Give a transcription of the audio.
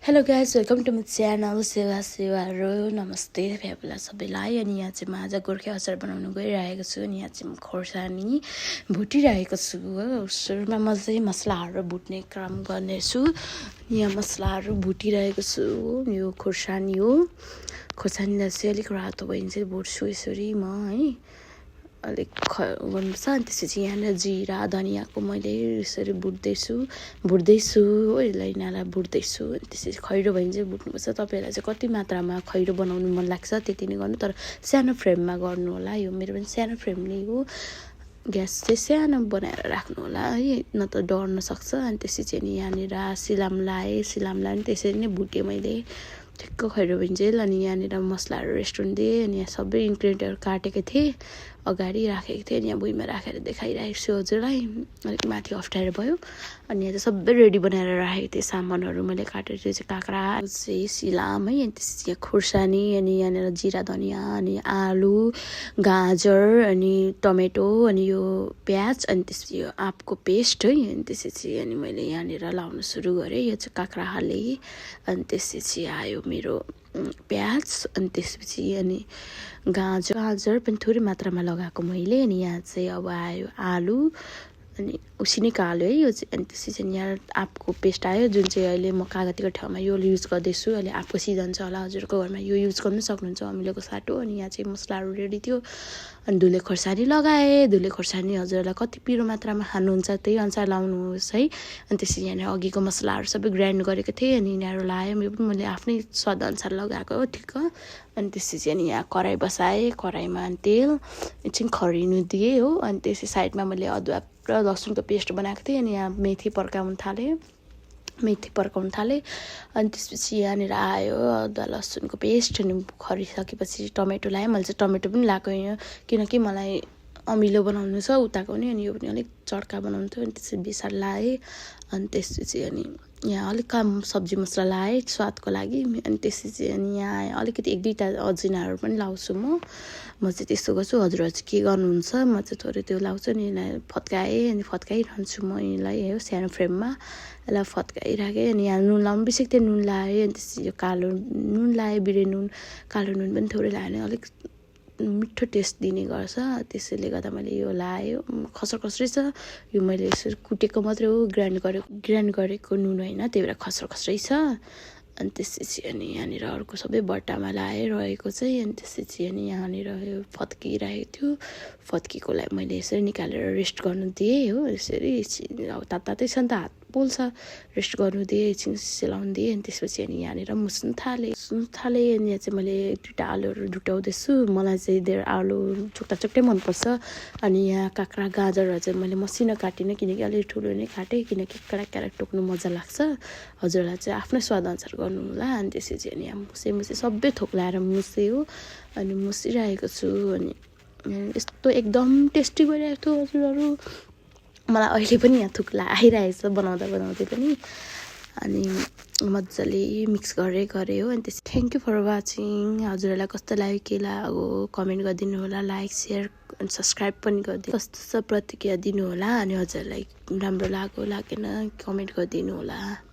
Hello guys welcome to my channel सेवाहरू नमस्ते भ्याबला सबैलाई। अनि यहाँ चाहिँ म आज गोर्खे अचार बनाउनु गइरहेको छु। अनि यहाँ चाहिँ म खोर्सानी भुटिरहेको छु हो। सुरुमा मजाले मसलाहरू भुट्ने काम गर्नेछु। यहाँ मसलाहरू भुटिरहेको छु। यो खोर्सानी हो। खोर्सानीलाई चाहिँ अलिक रातो भयो भने चाहिँ भुट्छु यसरी म है। अलिक गर्नुपर्छ। अनि त्यसपछि यहाँनिर जिरा धनियाँको मैले यसरी भुट्दैछु हो। यिनीहरूलाई भुट्दैछु। अनि त्यसपछि खैरो भयो भने चाहिँ भुट्नुपर्छ। तपाईँहरूलाई चाहिँ कति मात्रामा खैरो बनाउनु मन लाग्छ त्यति नै गर्नु, तर सानो फ्रेममा गर्नु होला। यो मेरो पनि सानो फ्रेमले हो। ग्यास चाहिँ सानो बनाएर राख्नु होला है, न त डढ्न सक्छ। अनि त्यसपछि अनि यहाँनिर सिलाम लाएँ त्यसरी नै भुटेँ मैले ठिक्क खैरो भयो भने चाहिँ। अनि यहाँनिर मसलाहरू रेस्टुरेन्ट दिएँ। अनि यहाँ सबै इन्ग्रेडियन्टहरू काटेको थिएँ अगाडि राखेको थिएँ। अनि यहाँ भुइँमा राखेर देखाइरहेको छु हजुरलाई। अलिक माथि अप्ठ्यारो भयो। अनि यहाँ चाहिँ सबै रेडी बनाएर राखेको थिएँ सामानहरू मैले काटेर। त्यो चाहिँ काँक्रा चाहिँ सिलाम है। अनि त्यसपछि यहाँ खोर्सानी, अनि यहाँनिर जिरा धनियाँ, अनि आलु गाजर, अनि टमेटो, अनि यो प्याज, अनि त्यसपछि यो आँपको पेस्ट है। अनि त्यसपछि अनि मैले यहाँनिर लाउन सुरु गरेँ। यो चाहिँ काँक्रा हालेँ। अनि त्यसपछि आयो मेरो प्याज, अनि त्यसपछि अनि गाजर पनि थोरै मात्रामा लगाएको मैले। अनि यहाँ चाहिँ अब आयो आलु, अनि उसिनेको आलु है यो चाहिँ। अनि त्यसपछि यहाँ आँपको पेस्ट आयो, जुन चाहिँ अहिले म कागतीको ठाउँमा यो युज गर्दैछु। अहिले आँपको सिजन छ होला, हजुरको घरमा यो युज गर्नु सक्नुहुन्छ अमिलोको साटो। अनि यहाँ चाहिँ मसलाहरू रेडी थियो। अनि धुले खोर्सानी लगाएँ। धुले खोर्सानी हजुरलाई कति पिरो मात्रामा खानुहुन्छ त्यही अनुसार लाउनुहोस् है। अनि त्यसपछि यहाँनिर अघिको मसलाहरू सबै ग्राइन्ड गरेको थिएँ। अनि यिनीहरू लाएँ, यो पनि मैले आफ्नै स्वादअनुसार लगाएको हो ठिक्क। अनि त्यसपछि अनि यहाँ कराई बसाएँ। कराईमा तेल एकछिन खरिनु दिएँ हो। अनि त्यसपछि साइडमा मैले अदुवा र लसुनको पेस्ट बनाएको थिएँ। अनि यहाँ मेथी पड्काउन थालेँ। अनि त्यसपछि यहाँनिर आयो अदुवा लसुनको पेस्ट। अनि खरिसकेपछि टमेटो लाएँ। मैले चाहिँ टमेटो पनि लगाएको यहाँ, किनकि मलाई अमिलो बनाउनु छ उताको नि। अनि यो पनि अलिक चड्का बनाउनु थियो। अनि त्यसपछि बिसार लाएँ। अनि त्यसपछि अनि यहाँ अलिक कम सब्जी मसला लाएँ स्वादको लागि। अनि त्यसपछि अनि यहाँ अलिकति एक दुईवटा अजिनाहरू पनि लाउँछु म चाहिँ त्यस्तो गर्छु। हजुरहरू चाहिँ के गर्नुहुन्छ? म चाहिँ थोरै त्यो लाउँछु नि। यसलाई फत्काएँ, अनि फत्काइरहन्छु म यसलाई है सानो फ्रेममा। यसलाई फत्काइराखेँ। अनि यहाँ नुन लाउनु बिर्सेको थिएँ, नुन लाएँ। अनि त्यसपछि यो कालो नुन लाएँ, बिरे नुन, कालो नुन पनि थोरै लाएँ भने अलिक मिठो टेस्ट दिने गर्छ। त्यसैले गर्दा मैले यो लायो। खस्रै छ यो, मैले यसरी कुटेको मात्रै हो, ग्राइन्ड गरेको नुन होइन, त्यही भएर खस्रै छ। अनि त्यसपछि अनि यहाँनिर अर्को सबै बट्टामा लाएर रहेको चाहिँ। अनि त्यसपछि अनि यहाँनिर यो फत्किरहेको थियो। फत्किएकोलाई मैले यसरी निकालेर रेस्ट गर्नु दिएँ हो। यसरी अब तातै छ नि त, हात पोल्छ। रेस्ट गर्नु दिएँ, एकछिन सेलाउनु दिएँ। अनि त्यसपछि अनि यहाँनिर मुस्नु थालेँ। अनि यहाँ चाहिँ मैले दुईवटा आलुहरू जुटाउँदैछु। मलाई चाहिँ धेर आलु चुक्टै मनपर्छ। अनि यहाँ काँक्रा गाजरहरू चाहिँ मैले मसिनो काटिनँ, किनकि अलिक ठुलो नै काटेँ, किनकि क्यारेक टोक्नु मजा लाग्छ। हजुरलाई चाहिँ आफ्नै स्वादअनुसार गर्नु होला। अनि त्यसपछि अनि यहाँ मुसे सबै थोक लाएर मुसे हो। अनि मुसिरहेको छु। अनि यस्तो एकदम टेस्टी भइरहेको थियो हजुरहरू। मलाई अहिले पनि यहाँ थुक्ला आइरहेको छ बनाउँदै पनि। अनि मजाले मिक्स गरेँ हो। अनि त्यस थ्याङ्क यू फर वाचिङ। हजुरहरूलाई कस्तो लाग्यो के लाग्यो कमेन्ट गरिदिनु होला, लाइक सेयर अनि सब्सक्राइब पनि गरिदिनु, कस्तो छ प्रतिक्रिया दिनु होला। अनि हजुरलाई राम्रो लाग्यो लागेन कमेन्ट गरिदिनु होला।